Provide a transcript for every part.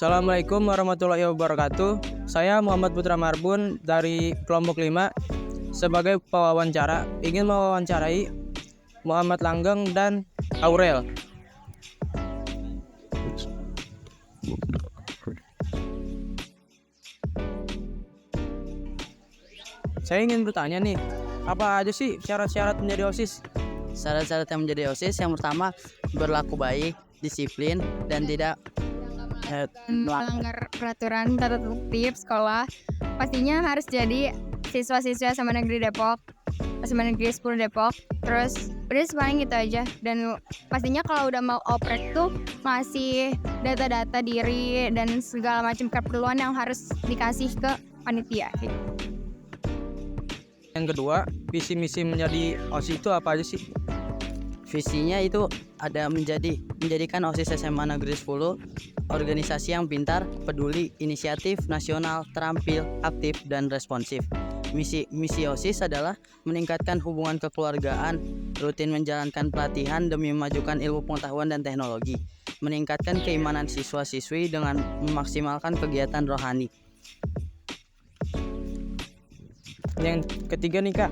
Assalamualaikum warahmatullahi wabarakatuh. Saya Muhammad Putra Marbun dari kelompok 5 sebagai pewawancara ingin mewawancarai Muhammad Langgeng dan Aurel. Saya ingin bertanya nih, apa aja sih syarat-syarat menjadi OSIS? Syarat-syarat yang menjadi OSIS yang pertama berlaku baik, disiplin, dan tidak melanggar peraturan tata tertib sekolah. Pastinya harus jadi siswa-siswa SMA Negeri Depok, SMA Negeri 10 Depok. Terus udah paling gitu aja. Dan pastinya kalau udah mau oprek tuh ngasih data-data diri dan segala macam keperluan yang harus dikasih ke panitia. Yang kedua, visi misi menjadi OSIS itu apa aja sih? Visinya itu ada menjadikan OSIS SMA Negeri 10 organisasi yang pintar, peduli, inisiatif, nasional, terampil, aktif, dan responsif. Misi OSIS adalah meningkatkan hubungan kekeluargaan, rutin menjalankan pelatihan demi memajukan ilmu pengetahuan dan teknologi, meningkatkan keimanan siswa-siswi dengan memaksimalkan kegiatan rohani. Yang ketiga nih Kak,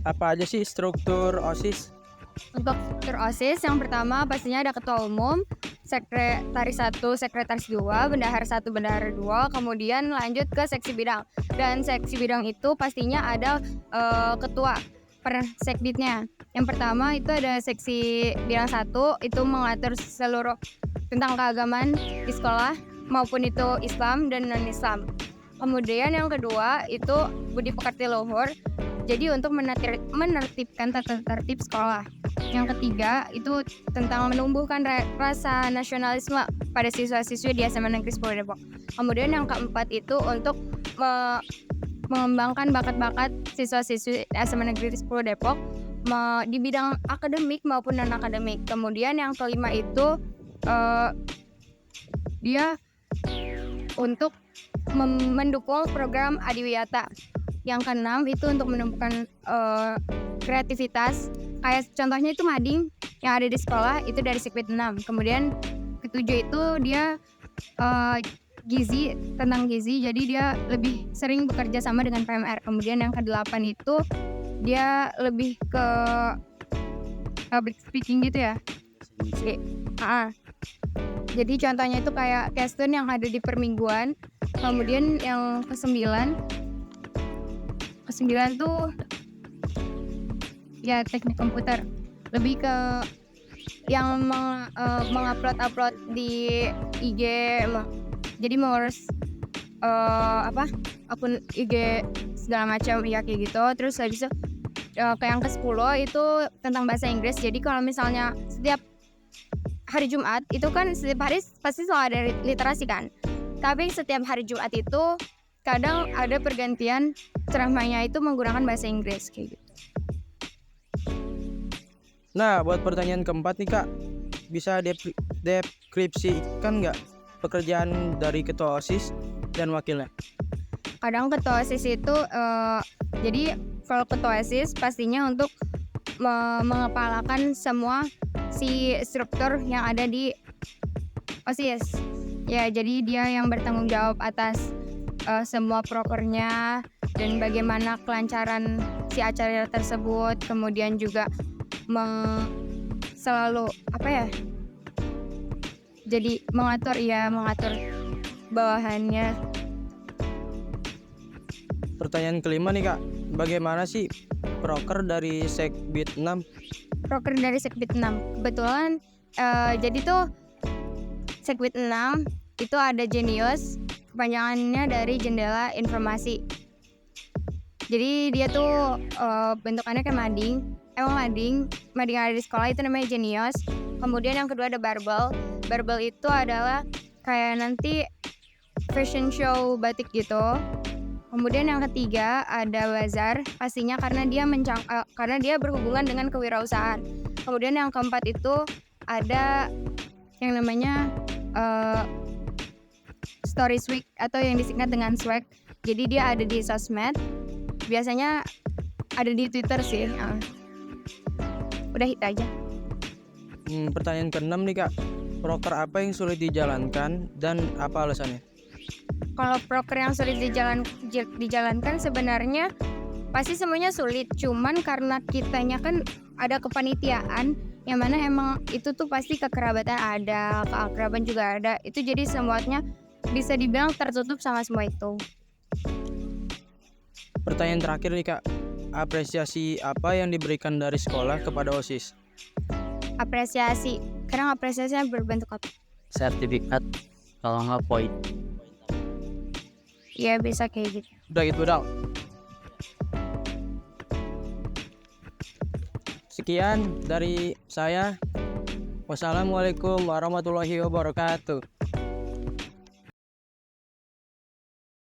apa aja sih struktur OSIS? Untuk struktur OSIS yang pertama pastinya ada ketua umum, sekretaris 1, sekretaris 2, bendahara 1, bendahara 2, kemudian lanjut ke seksi bidang. Dan seksi bidang itu pastinya ada ketua per sekditnya. Yang pertama itu ada seksi bidang 1, itu mengatur seluruh tentang keagamaan di sekolah maupun itu Islam dan non-Islam. Kemudian yang kedua itu budi pekerti luhur, jadi untuk menertibkan tata tertib sekolah. Yang ketiga itu tentang menumbuhkan rasa nasionalisme pada siswa-siswi di SMA Negeri 10 Depok. Kemudian yang keempat itu untuk mengembangkan bakat-bakat siswa-siswi SMA Negeri 10 Depok di bidang akademik maupun non-akademik. Kemudian yang kelima itu dia untuk mendukung program Adiwiyata. Yang keenam itu untuk menumbuhkan kreativitas. Kayak contohnya itu mading yang ada di sekolah itu dari Sekbid 6. Kemudian ketujuh itu dia gizi, tentang gizi, jadi dia lebih sering bekerja sama dengan PMR. Kemudian yang ke-8 itu dia lebih ke public speaking gitu ya. Jadi contohnya itu kayak Kesten yang ada di permingguan. Kemudian yang ke-9 tuh ya teknik komputer, lebih ke yang mengupload di IG, jadi mengurus akun IG segala macam ya kayak gitu. Terus habis itu ke yang ke-10 itu tentang bahasa Inggris. Jadi kalau misalnya setiap hari Jumat itu kan setiap hari pasti selalu ada literasi kan, tapi setiap hari Jumat itu kadang ada pergantian ceramahnya itu menggunakan bahasa Inggris kayak gitu. Nah, buat pertanyaan keempat nih Kak, bisa deskripsikan nggak pekerjaan dari ketua OSIS dan wakilnya? Kadang ketua OSIS itu jadi kalau ketua OSIS pastinya untuk mengepalakan semua si struktur yang ada di OSIS. Ya, jadi dia yang bertanggung jawab atas semua prokernya dan bagaimana kelancaran si acara tersebut. Kemudian juga selalu jadi mengatur bawahannya. Pertanyaan kelima nih Kak, bagaimana sih proker dari Sekbid 6? Proker dari Sekbid 6 kebetulan jadi tuh Sekbid 6 itu ada Genius, kepanjangannya dari jendela informasi. Jadi dia tuh bentukannya kayak mading yang ada di sekolah itu namanya Genius. Kemudian yang kedua ada Barbel itu adalah kayak nanti fashion show batik gitu. Kemudian yang ketiga ada Bazar, pastinya karena dia berhubungan dengan kewirausahaan. Kemudian yang keempat itu ada yang namanya Stories Week atau yang disingkat dengan swag. Jadi dia ada di sosmed, biasanya ada di Twitter sih. Udah itu aja. Pertanyaan ke-6 nih Kak, Proker apa yang sulit dijalankan dan apa alasannya? Kalau proker yang sulit dijalankan sebenarnya pasti semuanya sulit, cuman karena kitanya kan ada kepanitiaan yang mana emang itu tuh pasti kekerabatan ada, keakraban juga ada. Itu jadi semuanya bisa dibilang tertutup sama semua itu. Pertanyaan terakhir nih Kak, apresiasi apa yang diberikan dari sekolah kepada OSIS? Apresiasi, kadang apresiasinya berbentuk apa? Sertifikat, kalau nggak poin. Ya bisa kayak gitu. Udah gitu Dal. Sekian dari saya. Wassalamualaikum warahmatullahi wabarakatuh.